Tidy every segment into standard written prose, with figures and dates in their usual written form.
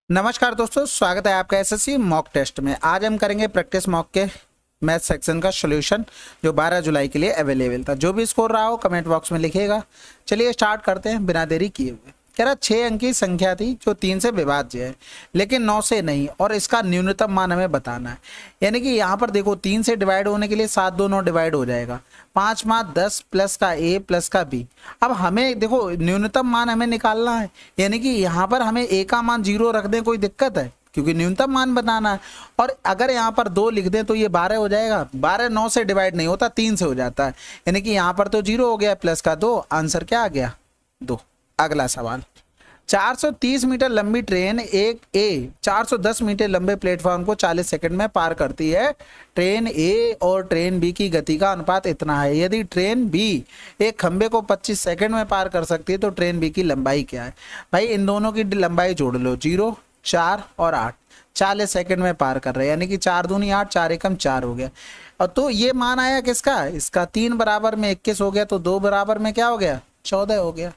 नमस्कार दोस्तों, स्वागत है आपका एसएससी मॉक टेस्ट में। आज हम करेंगे प्रैक्टिस मॉक के मैथ सेक्शन का सॉल्यूशन जो 12 जुलाई के लिए अवेलेबल था। जो भी स्कोर रहा हो कमेंट बॉक्स में लिखिएगा। चलिए स्टार्ट करते हैं बिना देरी किए हुए। कह रहा 6 अंक की संख्या थी जो 3 से विभाज्य है लेकिन 9 से नहीं, और इसका न्यूनतम मान हमें बताना है। यानी कि यहाँ पर देखो 3 से डिवाइड होने के लिए 7 2 9 डिवाइड हो जाएगा, 5 5 10 प्लस का ए प्लस का बी। अब हमें देखो न्यूनतम मान हमें निकालना है, यानी कि यहाँ पर हमें ए का मान 0 रख दें, कोई दिक्कत है क्योंकि न्यूनतम मान बताना है। और अगर यहाँ पर 2 लिख दें तो ये 12 हो जाएगा। 12 9 से डिवाइड नहीं होता, 3 से हो जाता है, यानी कि यहाँ पर तो 0 हो गया प्लस का 2, आंसर क्या आ गया 2। अगला सवाल, 430 मीटर लंबी ट्रेन एक 410 मीटर लंबे प्लेटफॉर्म को 40 सेकंड में पार करती है। ट्रेन ए और ट्रेन बी की गति का अनुपात इतना है। यदि ट्रेन बी एक खंबे को 25 सेकंड में पार कर सकती है तो ट्रेन बी की लंबाई क्या है। भाई इन दोनों की लंबाई जोड़ लो, 0 4 और 8, 40 सेकंड में पार कर रहे हैं, यानी कि 4 दूनी 8, 4 एकम 4 हो गया। और तो ये मान आया किसका, इसका। 3 बराबर में 21 हो गया, तो 2 बराबर में क्या हो गया 14 हो गया।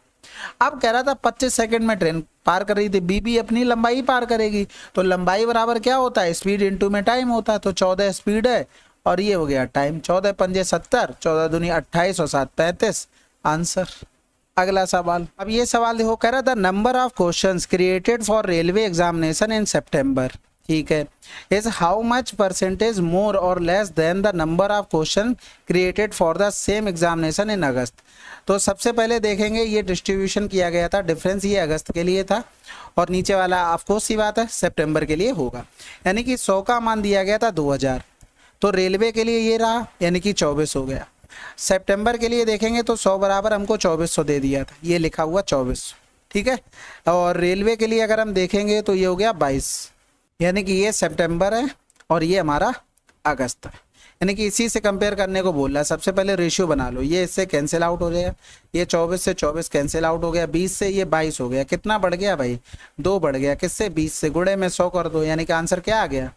अब कह रहा था 25 सेकंड में ट्रेन पार कर रही थी, बी भी अपनी लंबाई पार करेगी, तो लंबाई बराबर क्या होता है, स्पीड इंटू में टाइम होता है। तो 14 स्पीड है और ये हो गया टाइम। 14 पंजे 70, 14 दूनी 28 और 7 35, आंसर। अगला सवाल, अब ये सवाल देखो, कह रहा था number of questions created for railway examination in September, ठीक है, is how much percentage more और less than the number of question created for the same examination in August. तो सबसे पहले देखेंगे ये डिस्ट्रीब्यूशन किया गया था, डिफरेंस ये अगस्त के लिए था और नीचे वाला ऑफकोर्स सी बात है सितंबर के लिए होगा। यानी कि 100 का मान दिया गया था 2000, तो रेलवे के लिए ये रहा, यानी कि 24 हो गया। सितंबर के लिए देखेंगे तो 100 बराबर हमको 2400 दे दिया था, ये लिखा हुआ 2400, ठीक है। और रेलवे के लिए अगर हम देखेंगे तो ये हो गया 22, यानी कि ये सितंबर है और ये हमारा अगस्त है। यानी कि इसी से कंपेयर करने को बोल रहा है। सबसे पहले रेशियो बना लो, ये इससे कैंसिल आउट हो जाएगा, ये 24 से 24 कैंसिल आउट हो गया, 20 से ये 22 हो गया। कितना बढ़ गया भाई, 2 बढ़ गया। किससे, 20 से। गुणे में 100 कर दो, यानी कि आंसर क्या आ गया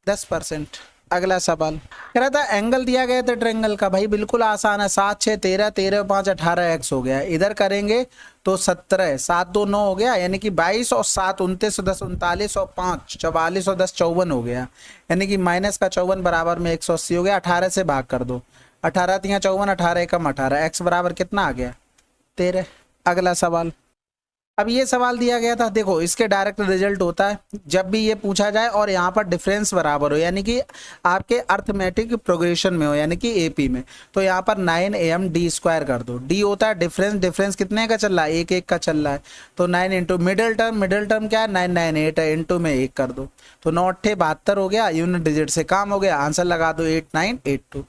10%। अगला सवाल, कह रहा था एंगल दिया गया था ट्रायंगल का। भाई बिल्कुल आसान है, 7 6 13, 13 5 18 x हो गया। इधर करेंगे तो 17, 7 2 9 हो गया, यानी कि 22 और 7 29 और 10 39 और 5 44 और 10 54 हो गया, यानी कि माइनस का 54 बराबर में 180 हो गया। 18 से भाग कर दो, 18 3 54, 18 एकम 18, x बराबर कितना आ गया 13। अगला सवाल, अब ये सवाल दिया गया था, देखो इसके डायरेक्ट रिजल्ट होता है जब भी ये पूछा जाए और यहाँ पर डिफरेंस बराबर हो, यानी कि आपके अर्थमेटिक प्रोग्रेशन में हो, यानी कि एपी में, तो यहाँ पर 9am d स्क्वायर कर दो। डी होता है डिफरेंस, डिफरेंस कितने का चल रहा है, 1 1 का चल रहा है, तो 9 इंटू मिडिल टर्म क्या है 998 है, इंटू में 1 कर दो, तो 9 8 72 हो गया। यूनिट डिजिट से काम हो गया, आंसर लगा दो 8982।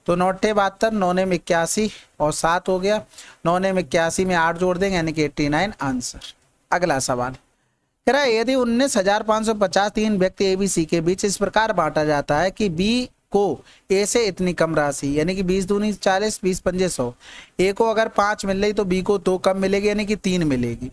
तो 9 8 72, 9 ने 81 और 7 हो गया, 9 ने 81 में 8 जोड़ देंगे, यानी कि 89, आंसर। अगला सवाल, कह रहा है यदि 19,550 तीन व्यक्ति ए बी सी के बीच इस प्रकार बांटा जाता है कि बी को ए से इतनी कम राशि, यानी कि 20 दूनी 40, 20 पंजे 100, ए को अगर 5 मिल रही तो बी को 2 कम मिलेगी, यानी कि 3 मिलेगी।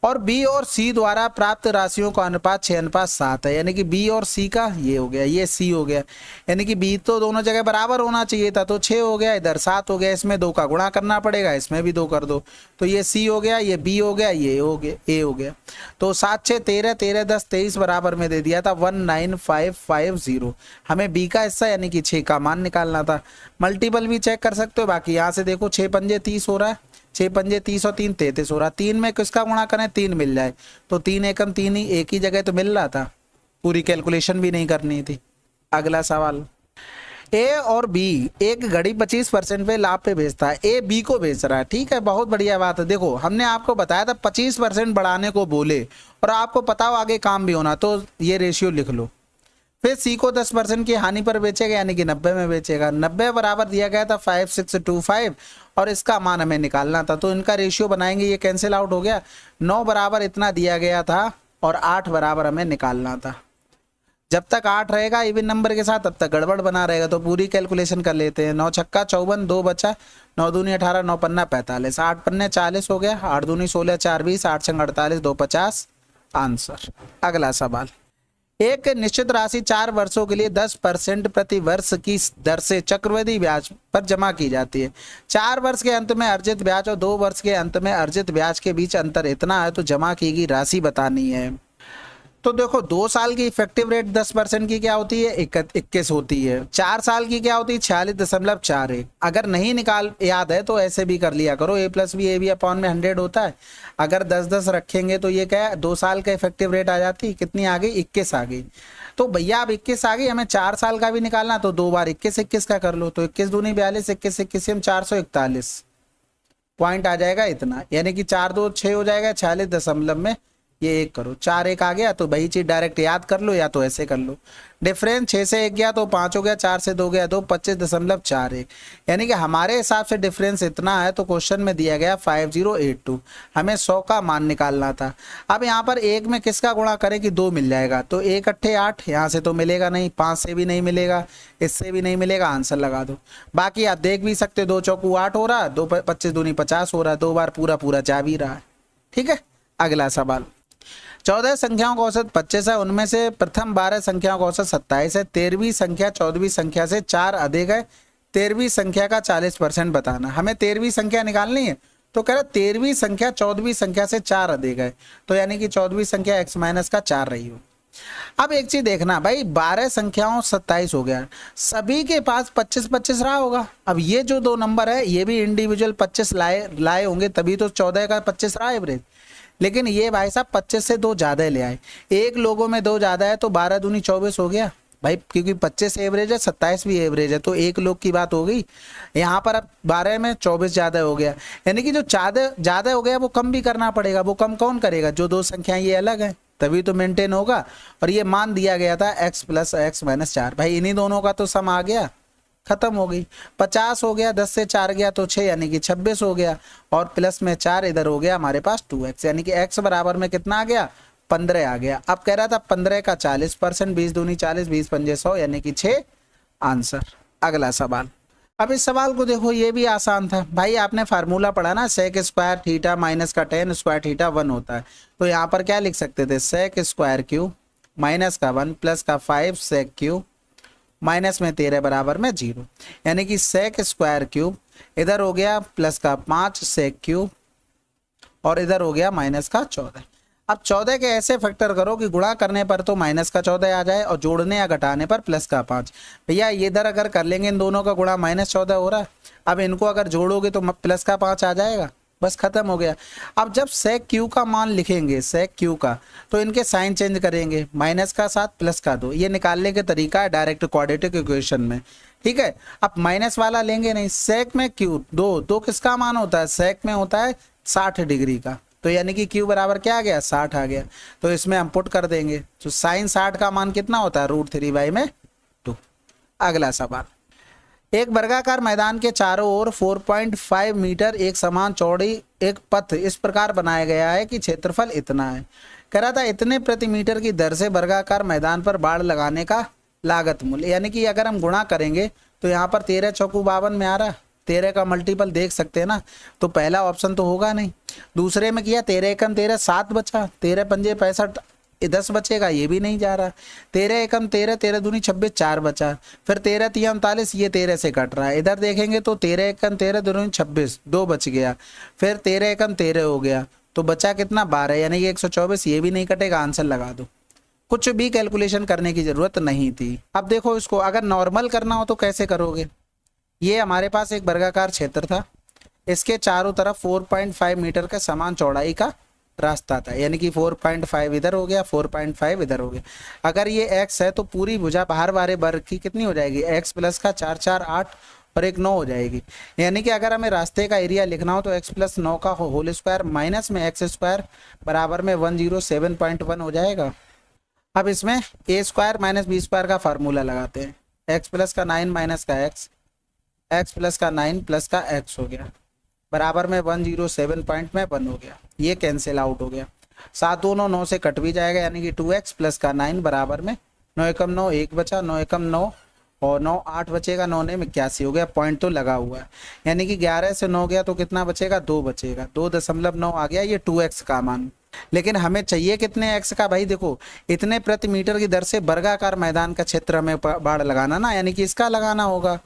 और बी और सी द्वारा प्राप्त राशियों का अनुपात 6:7 है, यानी कि बी और सी का ये हो गया, ये सी हो गया, यानी कि बी तो दोनों जगह बराबर होना चाहिए था, तो 6 हो गया, इधर 7 हो गया, इसमें 2 का गुणा करना पड़ेगा, इसमें भी 2 कर दो, तो ये सी हो गया, ये बी हो गया, ये हो गया ए हो गया। तो 7 6 13, 13 10 23 बराबर में दे दिया था 19550। हमें बी का हिस्सा यानी कि 6 का मान निकालना था। मल्टीपल भी चेक कर सकते हो, बाकी यहाँ से देखो 6 पंजे 30 हो रहा है, 6 पंजे 30 और 3 33 हो रहा। 3 में किसका गुणा करें, 3 मिल जाए, तो 3 एकम 3 ही, एक ही जगह तो मिल रहा था, पूरी कैलकुलेशन भी नहीं करनी थी। अगला सवाल, ए और बी एक घड़ी 25% पे लाभ पे बेचता है, ए बी को बेच रहा है, ठीक है, बहुत बढ़िया बात है। देखो हमने आपको बताया था 25% बढ़ाने को बोले और आपको पता हो आगे काम भी होना, तो ये रेशियो लिख लो। फिर सी को 10% की हानि पर बेचेगा, यानी कि 90 में बेचेगा। 90 बराबर दिया गया था 5625 और इसका मान हमें निकालना था, तो इनका रेशियो बनाएंगे, ये कैंसिल आउट हो गया। 9 बराबर इतना दिया गया था और 8 बराबर हमें निकालना था। जब तक 8 रहेगा इवन नंबर के साथ तब तक गड़बड़ बना रहेगा, तो पूरी कैलकुलेशन कर लेते हैं। 9 छक्का 54, 2 बचा, 9 दूनी 18, 9 पन्ना 45, 8 पन्ने 40 हो गया, 8 दूनी 16, 4 20, 8 छंग 48, 2 50, आंसर। अगला सवाल, एक निश्चित राशि 4 वर्षों के लिए 10% प्रति वर्ष की दर से चक्रवृद्धि ब्याज पर जमा की जाती है। 4 वर्ष के अंत में अर्जित ब्याज और 2 वर्ष के अंत में अर्जित ब्याज के बीच अंतर इतना है, तो जमा की गई राशि बतानी है। तो देखो 2 साल की इफेक्टिव रेट 10% की क्या होती है, 21 होती है। 4 साल की क्या होती है, 46.41। अगर नहीं निकाल याद है तो ऐसे भी कर लिया करो, a plus B A B upon में 100 होता है। अगर 10-10 रखेंगे तो ये क्या है, 2 साल का इफेक्टिव रेट आ जाती, कितनी आ गई, 21 आ गई। तो भैया अब 21 आ गई, हमें 4 साल का भी निकालना, तो 2 बार 21 का कर लो, तो 21 दूनी 42, 21 में 441 पॉइंट आ जाएगा इतना, यानी कि 4 2 6 हो जाएगा, 46 में ये 1 करो, 4 1 आ गया। तो वही चीज डायरेक्ट याद कर लो या तो ऐसे कर लो। डिफरेंस 6 से 1 गया तो 5 हो गया, 4 से 2 गया 2, 25.41। यानी कि हमारे हिसाब से डिफरेंस इतना है, तो क्वेश्चन में दिया गया 5082, हमें 100 का मान निकालना था। अब यहाँ पर 1 में किसका गुणा करें कि 2 मिल जाएगा, तो 1 अट्ठे 8, यहाँ से तो मिलेगा नहीं, 5 से भी नहीं मिलेगा, इससे भी नहीं मिलेगा, आंसर लगा दो। बाकी आप देख भी सकते, 2 चौकू 8 हो रहा है, 2 25 दूनी 50 हो रहा है, 2 बार पूरा पूरा जा भी रहा है। ठीक है, अगला सवाल। 14 संख्याओं का औसत 25 है, उनमें से प्रथम 12 संख्याओं का औसत 27 है। 13वीं संख्या 14वीं संख्या से 4 अधिक है, 13वीं संख्या का 40% बताना। हमें 13वीं संख्या निकालनी है, तो कह रहा 13वीं संख्या 14वीं संख्या से 4 अधिक है, तो यानी कि 14वीं संख्या x माइनस का 4 रही हो। अब एक चीज देखना भाई, 12 संख्याओं 27 हो गया, सभी के पास 25-25 रहा होगा। अब ये जो 2 नंबर है ये भी इंडिविजुअल 25 लाए होंगे, तभी तो 14 का 25 रहा एवरेज। लेकिन ये भाई साहब 25 से 2 ज्यादा ले आए, एक लोगों में 2 ज्यादा है, तो 12 दूनी 24 हो गया भाई, क्योंकि 25 एवरेज है, 27 भी एवरेज है, तो एक लोग की बात हो गई। यहाँ पर अब 12 में 24 ज्यादा हो गया, यानी कि जो ज्यादा हो गया वो कम भी करना पड़ेगा। वो कम कौन करेगा, जो 2 संख्याएं ये अलग है, तभी तो मेंटेन होगा। और ये मान दिया गया था x प्लस x माइनस 4, भाई इन्हीं दोनों का तो सम आ गया, खत्म हो गई। 50 हो गया, 10 से 4 गया तो 6, यानी कि 26 हो गया, और प्लस में 4 इधर हो गया हमारे पास 2x, यानी कि x बराबर में कितना आ गया, 15 आ गया। अब कह रहा था 15 का 40%, 20 दूनी 40, 20 पंजे 100, यानी कि 6 आंसर। अगला सवाल। अब इस सवाल को देखो, ये भी आसान था भाई, आपने फार्मूला पढ़ा ना, सेक स्क्वायर थीटा माइनस का tan स्क्वायर थीटा 1 होता है। तो यहाँ पर क्या लिख सकते थे, सेक स्क्वायर क्यू माइनस का 1 प्लस का 5 सेक क्यू माइनस में 13 बराबर में 0, यानी कि सेक स्क्वायर क्यूब इधर हो गया प्लस का 5 सेक क्यूब, और इधर हो गया माइनस का 14। अब 14 के ऐसे फैक्टर करो कि गुणा करने पर तो माइनस का 14 आ जाए, और जोड़ने या घटाने पर प्लस का 5। भैया ये इधर अगर कर लेंगे, इन दोनों का गुणा -14 हो रहा है, अब इनको अगर जोड़ोगे तो प्लस का 5 आ जाएगा, बस खत्म हो गया। अब जब सेक क्यू का मान लिखेंगे, सेक क्यू का, तो इनके साइन चेंज करेंगे, माइनस का 7 प्लस का 2, ये निकालने के तरीका है डायरेक्ट क्वाड्रेटिक इक्वेशन में। ठीक है, अब माइनस वाला लेंगे नहीं, सेक में क्यू 2 किसका मान होता है, सेक में होता है 60 डिग्री का, तो यानी कि क्यू बराबर क्या आ गया, 60 आ गया। तो इसमें हम पुट कर देंगे, तो साइन 60 का मान कितना होता है, √3/2। अगला सवाल। एक वर्गाकार मैदान के चारों ओर 4.5 मीटर एक समान चौड़ी एक पथ इस प्रकार बनाया गया है कि क्षेत्रफल इतना है। कह रहा था इतने प्रति मीटर की दर से वर्गाकार मैदान पर बाड़ लगाने का लागत मूल्य, यानी कि अगर हम गुणा करेंगे तो यहाँ पर 13 चौकू 52 में आ रहा, 13 का मल्टीपल देख सकते हैं ना, तो पहला ऑप्शन तो होगा नहीं। दूसरे में किया 13 एकम 13 7 बचा, 13 पंजे 65 10 बचेगा, ये भी नहीं जा रहा। 13 एकम 13 13 दूनी 26 4 बचा, फिर 13 तिया 39, ये 13 से कट रहा है। इधर देखेंगे तो 13 एकम 13 दूनी 26 2 बच गया, फिर 13 एकम 13 हो गया, तो बचा कितना 12, यानी कि 124, ये भी नहीं कटेगा, आंसर लगा दो। कुछ भी कैलकुलेशन करने की जरूरत नहीं थी। अब देखो इसको अगर नॉर्मल करना हो तो कैसे करोगे, ये हमारे पास एक वर्गाकार क्षेत्र था, इसके चारों तरफ 4.5 मीटर का समान चौड़ाई का रास्ता था, यानी कि 4.5 इधर हो गया, 4.5 इधर हो गया। अगर ये x है तो पूरी भुजा बाहर वाले वर्ग की कितनी हो जाएगी, x प्लस का 4 4 8 और एक 9 हो जाएगी। यानी कि अगर हमें रास्ते का एरिया लिखना हो तो x प्लस 9 का होल स्क्वायर माइनस में x स्क्वायर बराबर में 107.1 हो जाएगा। अब इसमें a square minus b square का फार्मूला लगाते हैं, x प्लस का 9 माइनस का x प्लस का 9 प्लस का x हो गया बराबर में 107.1 हो गया, ये कैंसिल आउट हो गया। 7 दोनों 9 से कट भी जाएगा, यानी कि 2x प्लस का 9 बराबर में 9 एकम 9 1 बचा, 9 एकम 9 और 9 8 बचेगा, 9 ने 81 हो गया, पॉइंट तो लगा हुआ है। यानी कि 11 से 9 गया तो कितना बचेगा, 2 बचेगा, 2.9 आ गया, ये 2x का मान। लेकिन हमें चाहिए कितने x का, भाई देखो इतने प्रति मीटर की दर से वर्गाकार मैदान का क्षेत्र हमें बाड़ लगाना ना, यानी कि इसका लगाना होगा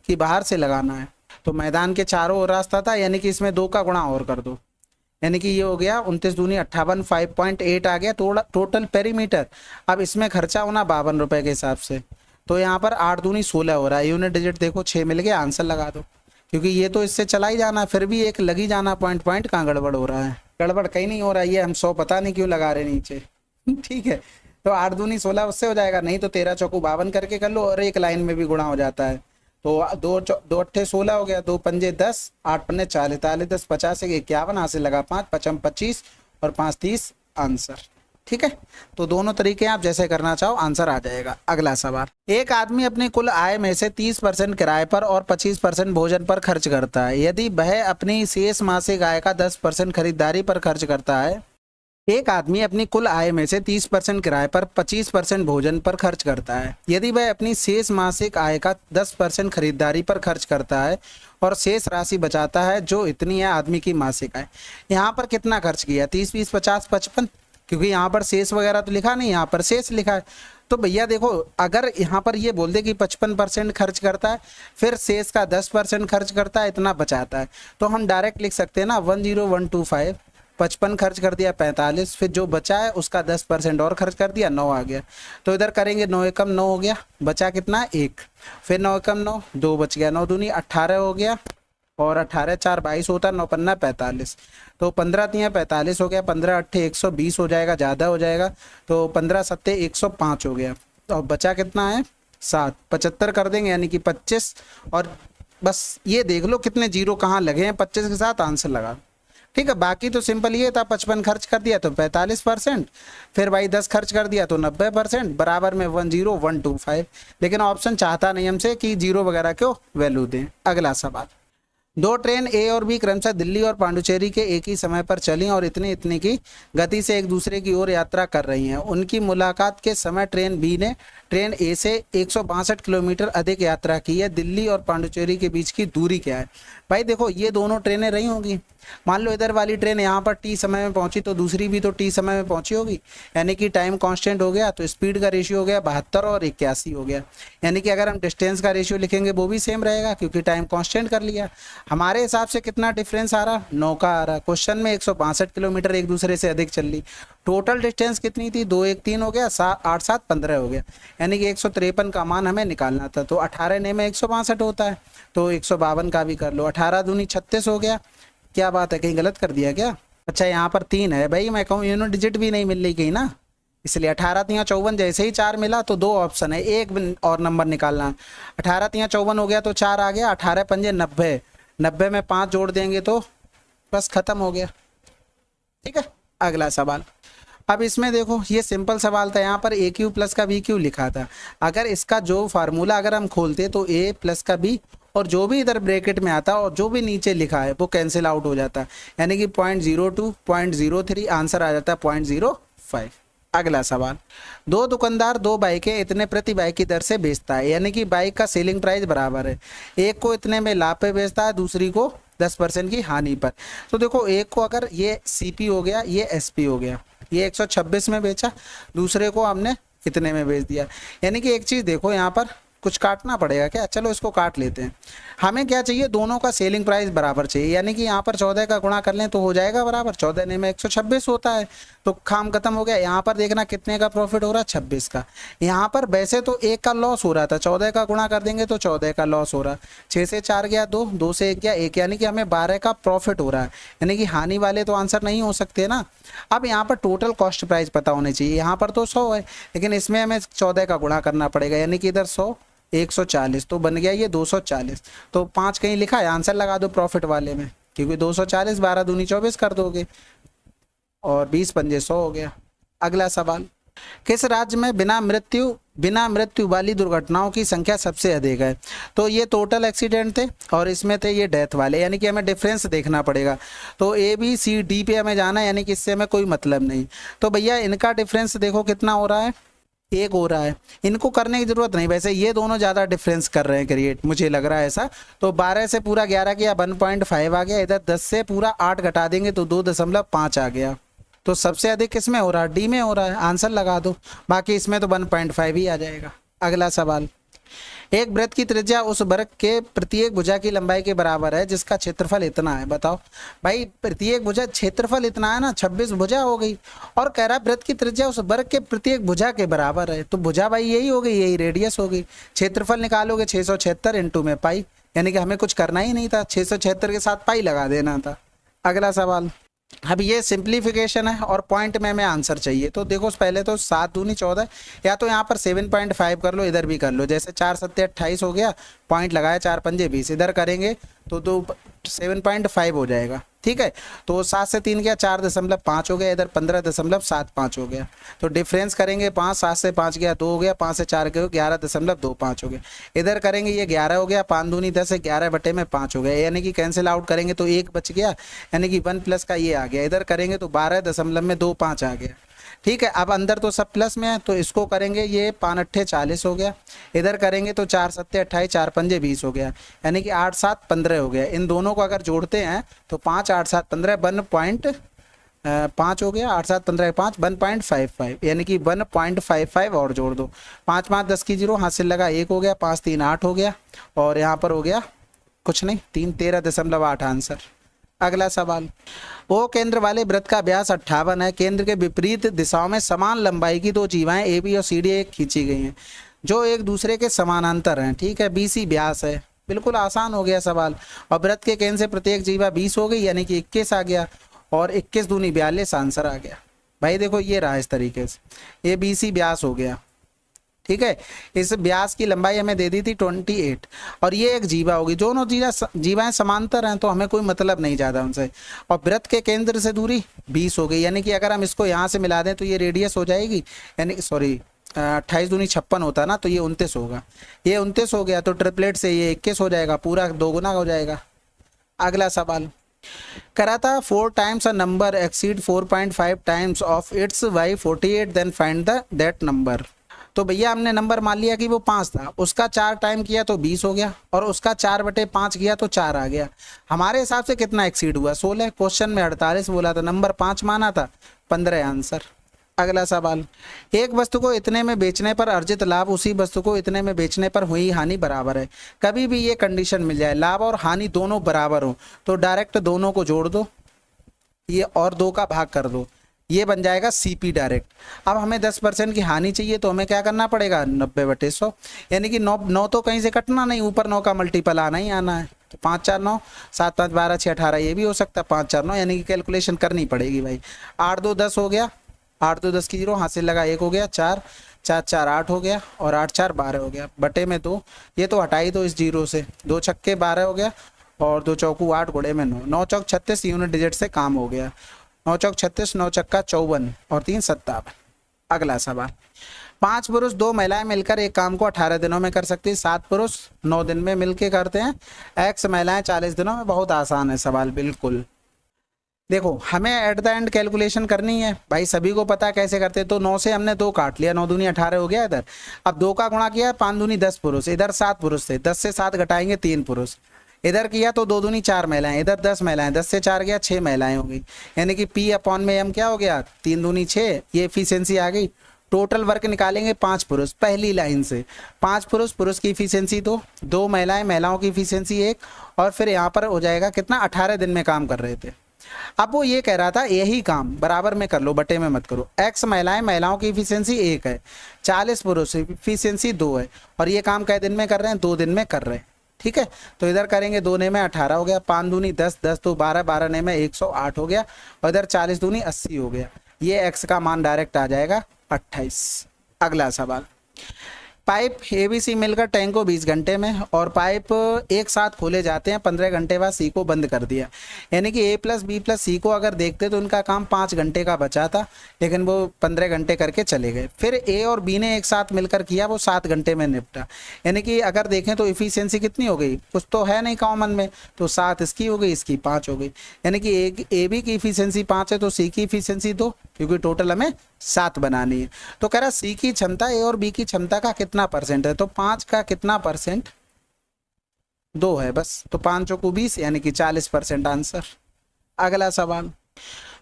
कि बाहर से लगाना है। तो मैदान के चारों ओर रास्ता था, यानी कि इसमें 2 का गुणा और कर दो, यानी कि ये हो गया 29 दूनी 58, 5.8 आ गया टोटल पेरीमीटर। अब इसमें खर्चा होना 52 रुपये के हिसाब से, तो यहाँ पर 8 दूनी 16 हो रहा है। यूनिट डिजिट देखो 6 मिल गया, आंसर लगा दो, क्योंकि ये तो इससे चला ही जाना, फिर भी एक लगी जाना पॉइंट पॉइंट। कहाँ गड़बड़ हो रहा है? गड़बड़ कहीं नहीं हो रहा है, ये हम 100 पता नहीं क्यों लगा रहे नीचे। ठीक है, तो 8 दूनी 16 उससे हो जाएगा, नहीं तो 13 चौकू 52 करके कर लो, और एक लाइन में भी गुणा हो जाता है। तो दो अट्ठे 16 हो गया, 2 पंजे 10, 8 पन्ने 40, 10 50 51, हाथ से लगा 5 पचम 25 और 5 30 आंसर। ठीक है, तो दोनों तरीके आप जैसे करना चाहो आंसर आ जाएगा। अगला सवाल, एक आदमी अपनी कुल आय में से 30% किराए पर और 25% भोजन पर खर्च करता है। यदि वह अपनी शेष मासिक आय का 10% खरीदारी पर खर्च करता है। एक आदमी अपनी कुल आय में से 30% किराए पर 25% भोजन पर खर्च करता है। यदि वह अपनी शेष मासिक आय का 10% खरीदारी पर खर्च करता है और शेष राशि बचाता है, जो इतनी है आदमी की मासिक आय। यहाँ पर कितना खर्च किया? 30 20 50 55, क्योंकि यहाँ पर शेष वगैरह तो लिखा नहीं, यहाँ पर शेष लिखा है। तो भैया देखो, अगर यहाँ पर ये बोल दे कि 55% खर्च करता है, फिर शेष का 10% खर्च करता है, इतना बचाता है, तो हम डायरेक्ट लिख सकते हैं ना 10125। 55 खर्च कर दिया 45, फिर जो बचा है उसका 10% और खर्च कर दिया, 9 आ गया। तो इधर करेंगे 9 एकम 9 हो गया, बचा कितना? 1, फिर 9 एकम 9, 2 बच गया, 9 दूनी 18 हो गया, और 18 4 22 होता है, 9 पन्ना 45, तो 15 तियाँ 45 हो गया, 15 अट्ठे 120 हो जाएगा, ज़्यादा हो जाएगा, तो 15 सत्ते 105 हो गया। तो बचा कितना है? 7, 75 कर देंगे यानी कि 25, और बस ये देख लो कितने जीरो कहाँ लगे हैं, 25 के साथ आंसर लगा। ठीक है, बाकी तो सिंपल ये था, 55 खर्च कर दिया तो 45%, फिर भाई 10 खर्च कर दिया तो 90%, बराबर में 10125। लेकिन ऑप्शन चाहता नहीं हमसे कि जीरो वगैरह क्यों वैल्यू दें। अगला सवाल, दो ट्रेन ए और बी क्रमशः दिल्ली और पांडुचेरी के एक ही समय पर चली और इतनी इतनी की गति से एक दूसरे की ओर यात्रा कर रही हैं। उनकी मुलाकात के समय ट्रेन बी ने ट्रेन ए से 162 किलोमीटर अधिक यात्रा की है। दिल्ली और पांडुचेरी के बीच की दूरी क्या है? भाई देखो, ये दोनों ट्रेनें रही होंगी, मान लो इधर वाली ट्रेन यहाँ पर टी समय में पहुंची तो दूसरी भी तो टी समय में पहुंची होगी, यानी कि टाइम कांस्टेंट हो गया, तो स्पीड का रेशियो हो गया 72 और 81 हो गया। यानी कि अगर हम डिस्टेंस का रेशियो लिखेंगे वो भी सेम रहेगा, क्योंकि टाइम कांस्टेंट कर लिया। हमारे हिसाब से कितना डिफरेंस आ रहा? 9 का आ रहा। क्वेश्चन में 162 किलोमीटर एक दूसरे से अधिक चल ली। टोटल डिस्टेंस कितनी थी? 2 1 3 हो गया, 8 7 15 हो गया, यानी कि 153 का मान हमें निकालना था। तो 18 ने में 162 होता है, तो 152 का भी कर लो। 18 दूनी 36 हो गया। क्या बात है, कहीं गलत कर दिया क्या? अच्छा, यहाँ पर 3 है भाई, मैं कहूँ यूनिट डिजिट भी नहीं मिल रही कहीं ना, इसलिए 18 तियाँ 54, जैसे ही 4 मिला तो 2 ऑप्शन है, एक और नंबर निकालना है। 18 तियाँ 54 हो गया तो 4 आ गया, 18 पंजे 90, 90 में 5 जोड़ देंगे तो बस खत्म हो गया। ठीक है, अगला सवाल। अब इसमें देखो, ये सिंपल सवाल था, यहाँ पर ए क्यू प्लस का बी क्यू लिखा था। अगर इसका जो फार्मूला अगर हम खोलते तो ए प्लस का बी, और जो भी इधर ब्रैकेट में आता और जो भी नीचे लिखा है वो कैंसिल आउट हो जाता, यानी कि 0.02 0.03 आंसर आ जाता है 0.05। अगला सवाल, दो दुकानदार 2 बाइकें इतने प्रति बाइक की दर से बेचता है, यानी कि बाइक का सेलिंग प्राइस बराबर है। एक को इतने में लाभ पे बेचता है, दूसरी को 10% की हानि पर। तो देखो, एक को अगर ये सीपी हो गया, ये एसपी हो गया, ये 126 में बेचा, दूसरे को हमने इतने में बेच दिया। यानी कि एक चीज़ देखो, यहाँ पर कुछ काटना पड़ेगा क्या? चलो इसको काट लेते हैं। हमें क्या चाहिए? दोनों का सेलिंग प्राइस बराबर चाहिए, यानी कि यहाँ पर 14 का गुणा कर लें तो हो जाएगा बराबर। 14 ने में 126 होता है, तो काम खत्म हो गया। यहाँ पर देखना कितने का प्रॉफिट हो रहा है? 26 का। यहाँ पर वैसे तो 1 का लॉस हो रहा था, 14 का गुणा कर देंगे तो 14 का लॉस हो रहा है। 6 से 4 गया 2, 2 से 1 गया 1, यानी कि हमें 12 का प्रॉफिट हो रहा है, यानी कि हानि वाले तो आंसर नहीं हो सकते ना। अब यहाँ पर टोटल कॉस्ट प्राइस पता होनी चाहिए। यहाँ पर तो 100 है, लेकिन इसमें हमें 14 का गुणा करना पड़ेगा, यानी कि इधर 100 140, तो बन गया ये 240। तो 5 कहीं लिखा है, आंसर लगा दो प्रॉफिट वाले में, क्योंकि 240 12 दूनी 24 कर दोगे, और 20 पंजे 100 हो गया। अगला सवाल, किस राज्य में बिना मृत्यु वाली दुर्घटनाओं की संख्या सबसे अधिक है? तो ये टोटल एक्सीडेंट थे और इसमें थे ये डेथ वाले, यानी कि हमें डिफरेंस देखना पड़ेगा। तो ए बी सी डी पे हमें जाना है, यानी कि इससे हमें कोई मतलब नहीं। तो भैया इनका डिफरेंस देखो कितना हो रहा है, 1 हो रहा है। इनको करने की जरूरत नहीं, वैसे ये दोनों ज़्यादा डिफरेंस कर रहे हैं क्रिएट, मुझे लग रहा है ऐसा। तो 12 से पूरा 11 किया 1.5 आ गया, इधर 10 से पूरा 8 घटा देंगे तो 2.5 आ गया। तो सबसे अधिक किस में हो रहा है? डी में हो रहा है, आंसर लगा दो। बाकी इसमें तो 1.5 ही आ जाएगा। अगला सवाल, एक वृत्त की त्रिज्या उस वर्ग के प्रत्येक भुजा की लंबाई के बराबर है जिसका क्षेत्रफल इतना है। बताओ भाई, प्रत्येक भुजा क्षेत्रफल इतना है ना, 26 भुजा हो गई, और कह रहा वृत्त की त्रिज्या उस वर्ग के प्रत्येक भुजा के बराबर है, तो भुजा भाई यही हो गई, यही रेडियस हो गई। क्षेत्रफल निकालोगे 676 इंटू में पाई, यानी कि हमें कुछ करना ही नहीं था, 676 के साथ पाई लगा देना था। अगला सवाल, अब ये सिंप्लीफिकेशन है और पॉइंट में आंसर चाहिए। तो देखो पहले तो 7 दूनी 14, या तो यहाँ पर 7.5 कर लो, इधर भी कर लो, जैसे 4 सत्ते 28 हो गया, पॉइंट लगाया, 4 पंजे 20, इधर करेंगे तो 7.5 हो जाएगा। ठीक है, तो 7 से 3 गया 4.5 हो गया, इधर 15.75 हो गया, तो डिफरेंस करेंगे 5, 7 से 5 गया 2 हो गया, 5 से 4 गया 11.25 हो गया, इधर करेंगे ये 11 हो गया, 5 दूनी 10 है, 11/5 हो गया, यानी कि कैंसिल आउट करेंगे तो 1 बच गया, यानी कि 1 प्लस का ये आ गया, इधर करेंगे तो 12.25 आ गया। ठीक है, अब अंदर तो सब प्लस में है, तो इसको करेंगे, ये 5 अट्ठे 40 हो गया, इधर करेंगे तो 4 सत्ते 28, 4 पंजे 20 हो गया, यानी कि 8 7 15 हो गया। इन दोनों को अगर जोड़ते हैं तो 5 8 7 15 1.5 हो गया, 8 7 15 5 1.55, यानी कि 1.55 और जोड़ दो, 5 5 10 की 0, हासिल लगा 1 हो गया, 5 3 8 हो गया, और यहाँ पर हो गया कुछ नहीं 3 13.8 आंसर। अगला सवाल, ओ केंद्र वाले वृत्त का व्यास 58 है, केंद्र के विपरीत दिशाओं में समान लंबाई की दो जीवाएं ए बी और सी डी खींची गई हैं जो एक दूसरे के समानांतर हैं। ठीक है, BC व्यास है, बिल्कुल आसान हो गया सवाल। और वृत्त के केंद्र से प्रत्येक जीवा 20 हो गई, यानी कि 21 आ गया, और 21 दूनी 42 आंसर आ गया। भाई देखो ये रहा इस तरीके से, ये BC व्यास हो गया। ठीक है, इस व्यास की लंबाई हमें दे दी थी 28, और ये एक जीवा होगी, दोनों जीवाएं समांतर हैं तो हमें कोई मतलब नहीं ज़्यादा उनसे। और वृत्त के केंद्र से दूरी 20 हो गई, यानी कि अगर हम इसको यहाँ से मिला दें तो ये रेडियस हो जाएगी, यानी सॉरी 28 दूनी 56 होता ना, तो ये 29 होगा, ये 29 हो गया, तो ट्रिपलेट से ये 21 हो जाएगा, पूरा 2 गुना हो जाएगा। अगला सवाल, करा था 4 times a number exceed 4.5 times of it's by 48, then find the that number. तो भैया हमने नंबर मान लिया कि वो 5 था, उसका 4 टाइम किया तो 20 हो गया, और उसका 4/5 किया तो 4 आ गया। हमारे हिसाब से कितना एक्सीड हुआ? 16। क्वेश्चन में 48 बोला था, नंबर 5 माना था, 15 आंसर। अगला सवाल, एक वस्तु को इतने में बेचने पर अर्जित लाभ उसी वस्तु को इतने में बेचने पर हुई हानि बराबर है। कभी भी ये कंडीशन मिल जाए, लाभ और हानि दोनों बराबर हो, तो डायरेक्ट दोनों को जोड़ दो, ये और 2 का भाग कर दो, ये बन जाएगा CP डायरेक्ट। अब हमें 10% की हानि चाहिए, तो हमें क्या करना पड़ेगा, 90/100, यानी कि 9 तो कहीं से कटना नहीं, ऊपर 9 का मल्टीपल आना ही आना है, तो 5 4 9 7 5 12 6 18, ये भी हो सकता है 5 4 9, यानी कि कैलकुलेशन करनी पड़ेगी भाई। 8 2 10 हो गया, 8 2 10 की 0, हासिल लगा 1 हो गया, 4 4 4 8 हो गया, और 8 4 12 हो गया, बटे में 2, ये तो हटाई दो इस 0 से, 2 छक्के 12 हो गया, और 2 चौकू 8 गुणे में 9, 9 चौक 36, यूनिट डिजिट से काम हो गया, 9 चौक 36, 9 चक्का 54, और 3 57। अगला सवाल, 5 पुरुष 2 महिलाएं मिलकर एक काम को 18 दिनों में कर सकती है, 7 पुरुष 9 दिन में मिलकर करते हैं, X महिलाएं 40 दिनों में। बहुत आसान है सवाल, बिल्कुल। देखो हमें एट द एंड कैलकुलेशन करनी है भाई, सभी को पता है कैसे करते हैं। तो 9 से हमने 2 काट लिया, 9 दूनी 18 हो गया इधर। अब 2 का गुणा किया, 5 दूनी 10 पुरुष, इधर 7 पुरुष थे, 10 से 7 घटाएंगे 3 पुरुष, इधर किया तो 2 दूनी 4 महिलाएं, इधर 10 महिलाएं, 10 से 4 गया 6 महिलाएं हो गई, यानी कि P/M क्या हो गया, 3 दूनी 6, ये एफिशिएंसी आ गई। टोटल वर्क निकालेंगे 5 पुरुष, पहली लाइन से 5 पुरुष, पुरुष की एफिशिएंसी 2 महिलाएं, महिलाओं की एफिशिएंसी 1, और फिर यहाँ पर हो जाएगा कितना, 18 दिन में काम कर रहे थे। अब वो ये कह रहा था यही काम बराबर में कर लो, बटे में मत करो। X महिलाएं, महिलाओं की एफिशिएंसी 1 है, 40 पुरुष एफिशिएंसी 2 है, और ये काम कै दिन में कर रहे हैं, 2 दिन में कर रहे हैं। ठीक है, तो इधर करेंगे 2 ने में 18 हो गया, 5 दूनी 10, 10 तो 12, 12 ने में 108 हो गया, और इधर 40 दूनी 80 हो गया, ये X का मान डायरेक्ट आ जाएगा 28। अगला सवाल, पाइप ABC मिलकर टैंक को 20 घंटे में, और पाइप एक साथ खोले जाते हैं, 15 घंटे बाद C को बंद कर दिया, यानी कि A + B + C को अगर देखते तो उनका काम 5 घंटे का बचा था, लेकिन वो 15 घंटे करके चले गए। फिर A और B ने एक साथ मिलकर किया, वो 7 घंटे में निपटा, यानी कि अगर देखें तो इफिशियंसी कितनी हो गई, कुछ तो है नहीं कॉमन में, तो 7 इसकी हो गई, इसकी 5 हो गई, यानी कि AB की इफिशियंसी 5 है, तो C की इफिशियंसी 2, क्योंकि टोटल हमें 7 बनानी है। तो कह रहा C की क्षमता A और B की क्षमता का कितना परसेंट है, तो 5 का कितना परसेंट, 2 है बस, तो 5 चौको 20, यानी कि 40% आंसर। अगला सवाल,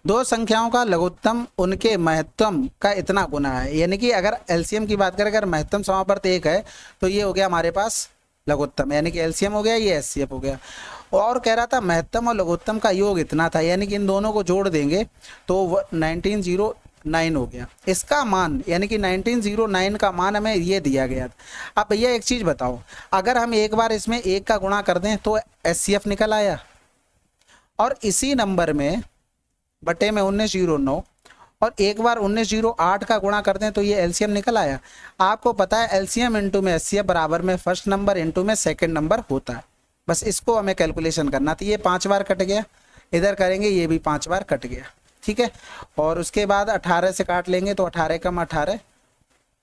दो संख्याओं का लघुत्तम उनके महत्तम का इतना गुना है। यानी कि अगर एलसीएम की बात करें, अगर महत्तम समावर्त 1 है तो ये हो गया हमारे पास लघुत्तम, यानी कि एलसीएम हो गया, ये एचसीएफ हो गया। और कह रहा था महत्तम और लघुत्तम का योग इतना था, यानी कि इन दोनों को जोड़ देंगे तो 1909 हो गया। इसका मान यानी कि 1909 का मान हमें ये दिया गया था। अब भैया एक चीज़ बताओ, अगर हम एक बार इसमें 1 का गुणा कर दें तो एचसीएफ निकल आया, और इसी नंबर में बटे में 1909 और एक बार 1908 का गुणा कर दें तो ये एलसीएम निकल आया। आपको पता है एलसीएम इंटू में एचसीएफ बराबर में फर्स्ट नंबर इंटू में सेकंड नंबर होता है। बस इसको हमें कैलकुलेशन करना था। ये 5 बार कट गया, इधर करेंगे ये भी 5 बार कट गया, ठीक है। और उसके बाद 18 से काट लेंगे तो 18 कम 18,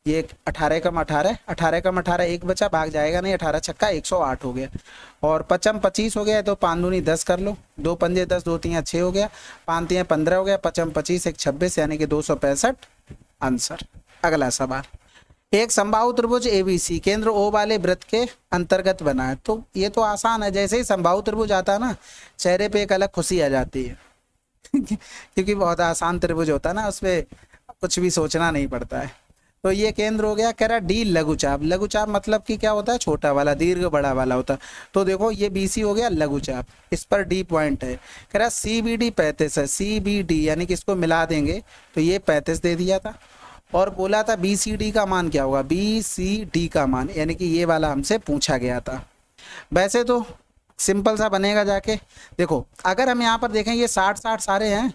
ये 18 कम 18, 18 कम 18 एक बचा, भाग जाएगा नहीं, 18 छक्का 108 हो गया। और 55 25 हो गया तो 5 दूनी 10 कर लो, 2 पंजे 10, 2 तियाँ 6 हो गया, 5 तियाँ 15 हो गया, 55 25 1 26 यानी कि 265 आंसर। अगला सवाल, एक समबाहु त्रिभुज एबीसी केंद्र ओ वाले वृत्त के अंतर्गत बना है। तो ये तो आसान है, जैसे ही समबाहु त्रिभुज आता है ना, चेहरे पे एक अलग खुशी आ जाती है क्योंकि बहुत आसान त्रिभुज होता है ना, उसमें कुछ भी सोचना नहीं पड़ता है। तो ये केंद्र हो गया। कह रहा डी लघुचाप, लघुचाप मतलब कि क्या होता है, छोटा वाला, दीर्घ बड़ा वाला होता है। तो देखो ये बीसी हो गया लघुचाप, इस पर डी पॉइंट है। कह रहा सीबीडी 35 है, सीबीडी यानी कि इसको मिला देंगे तो ये 35 दे दिया था। और बोला था बीसीडी का मान क्या होगा, बीसीडी का मान यानी कि ये वाला हमसे पूछा गया था। वैसे तो सिंपल सा बनेगा, जाके देखो अगर हम यहाँ पर देखें ये 60-60 सारे हैं,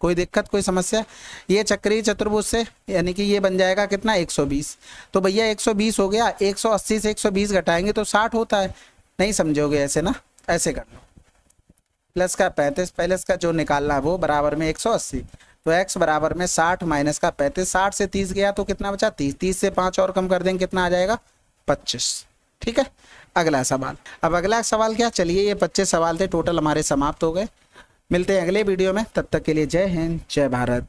कोई दिक्कत कोई समस्या। ये चक्रीय चतुर्भुज से यानी कि ये बन जाएगा कितना 120, तो भैया 120 हो गया, 180 से 120 घटाएंगे तो 60 होता है। नहीं समझोगे ऐसे ना, ऐसे कर लो, प्लस का 35 प्लस का जो निकालना है वो बराबर में 180, तो x बराबर में 60 माइनस का 35, 60 से 30 गया तो कितना बचा 30, 30 से 5 और कम कर देंगे कितना आ जाएगा 25, ठीक है। अगला सवाल, अब अगला सवाल क्या, चलिए ये 25 सवाल थे टोटल हमारे समाप्त हो गए। मिलते हैं अगले वीडियो में, तब तक के लिए जय हिंद जय भारत।